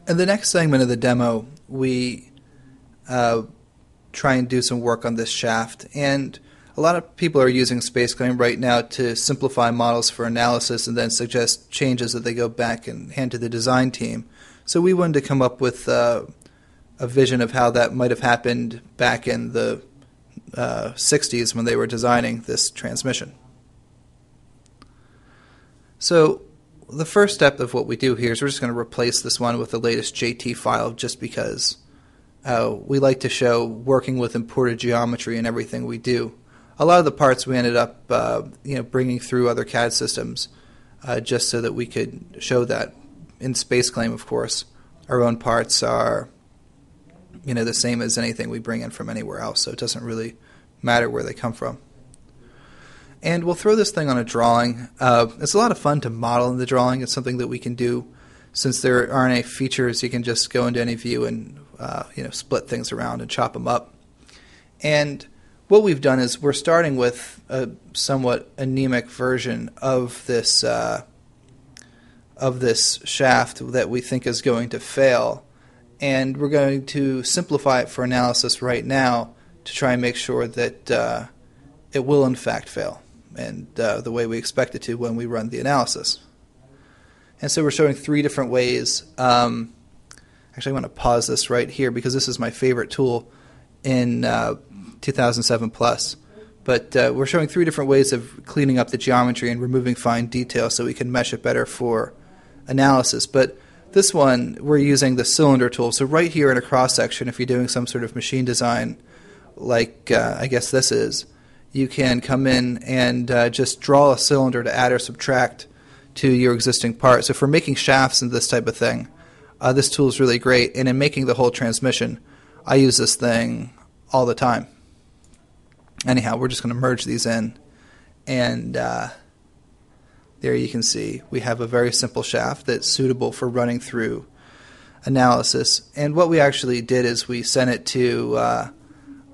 In the next segment of the demo, we try and do some work on this shaft. And a lot of people are using SpaceClaim right now to simplify models for analysis and then suggest changes that they go back and hand to the design team. So we wanted to come up with a vision of how that might have happened back in the 60s when they were designing this transmission. So the first step of what we do here is we're just going to replace this one with the latest JT file just because we like to show working with imported geometry in everything we do. A lot of the parts we ended up bringing through other CAD systems just so that we could show that. In SpaceClaim, of course, our own parts are the same as anything we bring in from anywhere else, so it doesn't really matter where they come from. And we'll throw this thing on a drawing. It's a lot of fun to model in the drawing. It's something that we can do since there aren't any features. You can just go into any view and split things around and chop them up. And what we've done is we're starting with a somewhat anemic version of this shaft that we think is going to fail, and we're going to simplify it for analysis right now to try and make sure that it will in fact fail, and the way we expect it to when we run the analysis. And so we're showing 3 different ways. Actually, I want to pause this right here because this is my favorite tool in 2007 Plus. But we're showing 3 different ways of cleaning up the geometry and removing fine detail so we can mesh it better for analysis. But this one, we're using the cylinder tool. So right here in a cross-section, if you're doing some sort of machine design like I guess this is, you can come in and just draw a cylinder to add or subtract to your existing part. So for making shafts and this type of thing, this tool is really great. And in making the whole transmission, I use this thing all the time. Anyhow, we're just going to merge these in, and there you can see we have a very simple shaft that's suitable for running through analysis. And what we actually did is we sent it to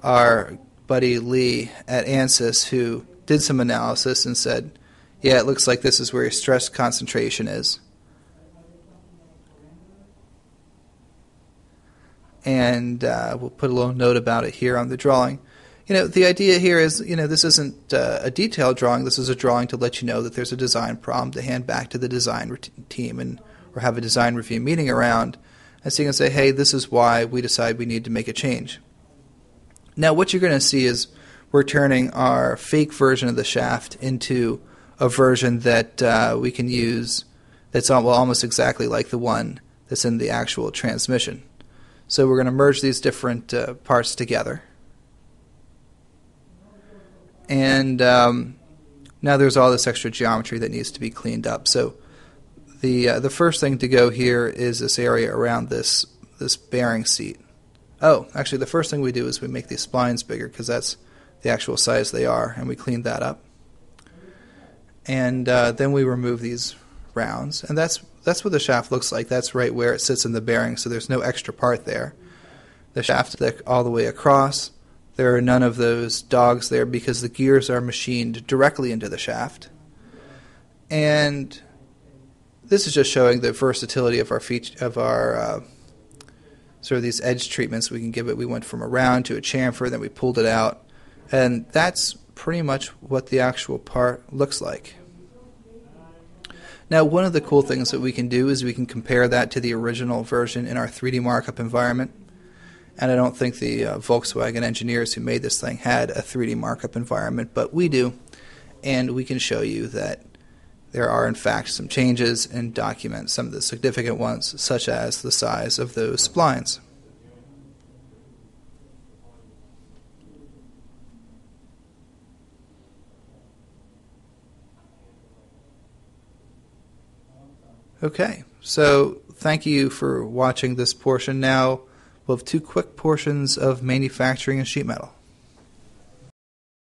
our buddy Lee at ANSYS, who did some analysis and said, yeah, it looks like this is where your stress concentration is. And we'll put a little note about it here on the drawing. The idea here is, this isn't a detailed drawing. This is a drawing to let you know that there's a design problem to hand back to the design team or have a design review meeting around. And so you can say, hey, this is why we decide we need to make a change. Now what you're going to see is we're turning our fake version of the shaft into a version that we can use that's almost exactly like the one that's in the actual transmission. So we're going to merge these different parts together. And now there's all this extra geometry that needs to be cleaned up. So the first thing to go here is this area around this bearing seat. Oh, actually the first thing we do is we make these splines bigger because that's the actual size they are, and we clean that up. And then we remove these rounds, and that's what the shaft looks like. That's right where it sits in the bearing, so there's no extra part there. The shaft is thick all the way across. There are none of those dogs there because the gears are machined directly into the shaft. And this is just showing the versatility of our sort of these edge treatments we can give it. We went from a round to a chamfer, then we pulled it out, and that's pretty much what the actual part looks like. Now, one of the cool things that we can do is we can compare that to the original version in our 3D markup environment. And I don't think the Volkswagen engineers who made this thing had a 3D markup environment, but we do. And we can show you that there are, in fact, some changes and document some of the significant ones, such as the size of those splines. Okay, so thank you for watching this portion. Now we'll have 2 quick portions of manufacturing and sheet metal.